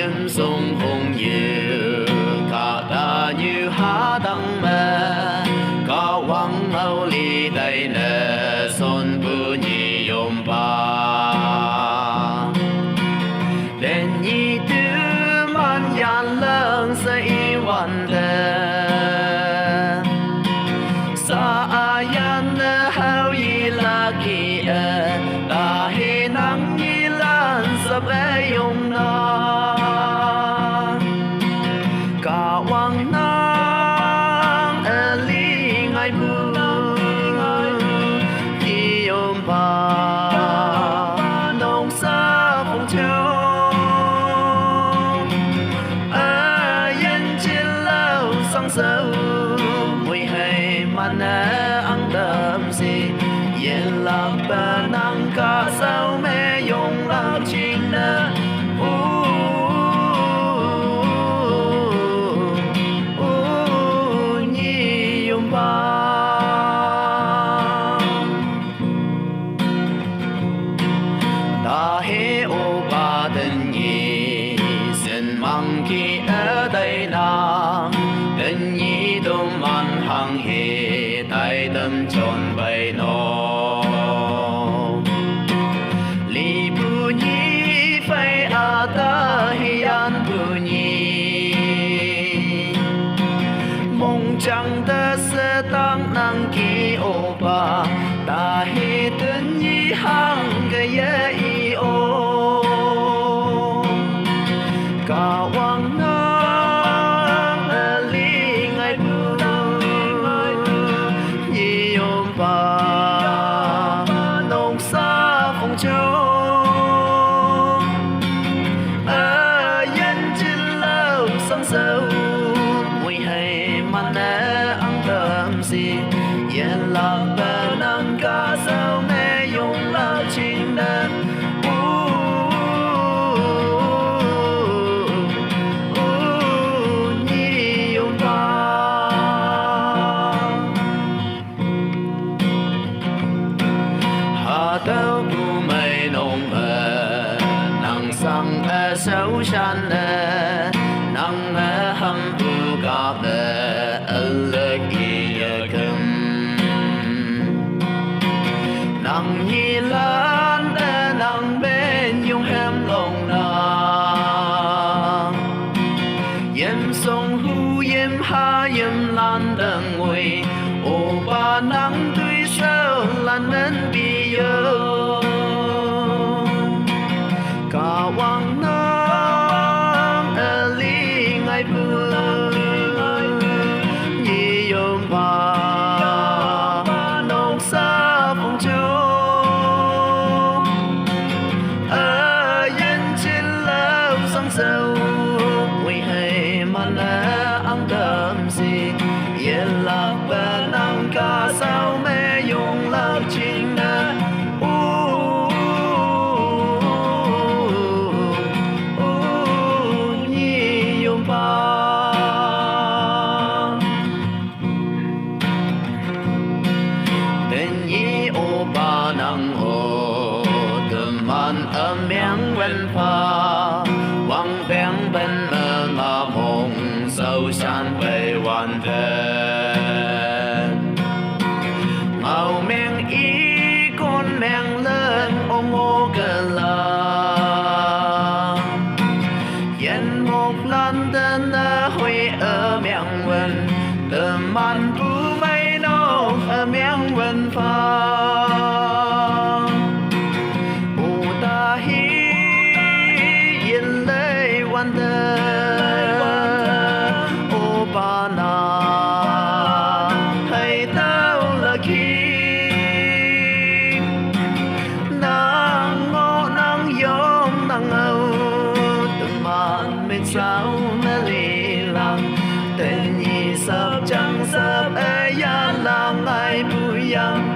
nhân sông hồng nhiều cả ta như há đăng mê cả hoàng âu ly đầy nè son bu nhi yom ba đến nhi tư man yan lăng say văn đề sa ayan hao yi la ki ta he nang yi lan sab yom na cả hoàng nang li ngai bu ki yom ba nong sa phong chiu yên chiến lâu sang sâu mùi hay man ăn đậm gì yên lạc bên năng cả sao mê dùng lạc chính nè nhi yom ba ta he ô ba den nhi sen mang ki ở đây nàng den nhi đông man hang he tai tâm tròn bay nó li bu nhi phải a ta hi an bu nhi mong chẳng ta sẽ tăng năng ki ô ba ta he den nhi hang cái ye ô cả hoàng nang li ngai bu nhi yom ba nong sa phong chiu yên chiến lâu sang sâu mùi hay man ăn đậm gì yên lạc bên năng cả sao mê dùng lạc chính nè nhi yom ba hà tao bu mây nồng năng sang sâu san năng hâm bu gặp lực y cầm năng nhi lan năng bên yung hem lòng na yếm sông hu yếm ha yếm lan đằng ngồi ô ba năng tuy sâu lan men bi yo cả hoàng nang li ngai bu nhi yom ba nong sa phong chiu yên chiến lâu sang sâu mùi hay man ăn đậm gì yên lạc bên năng cả sao mê dùng lạc chính nè nhi yom ba tên nhi ô ba năng ô tầm man âm miếng văn pha quang bèn bên mơ ngà mộng sâu san về hoàn thiện màu men ý con men lên ôm ô cờ la yên một lần tên huy ở miệng vần tầm man bu mây nô ở miệng vần pha u ta hi yên lệ quan tơ ô ba na hay tao là khi nàng ngô nàng yom nàng âu từng màn bên sao mê lì lăng tên nhi sắp chẳng sắp ya lang ai bu yang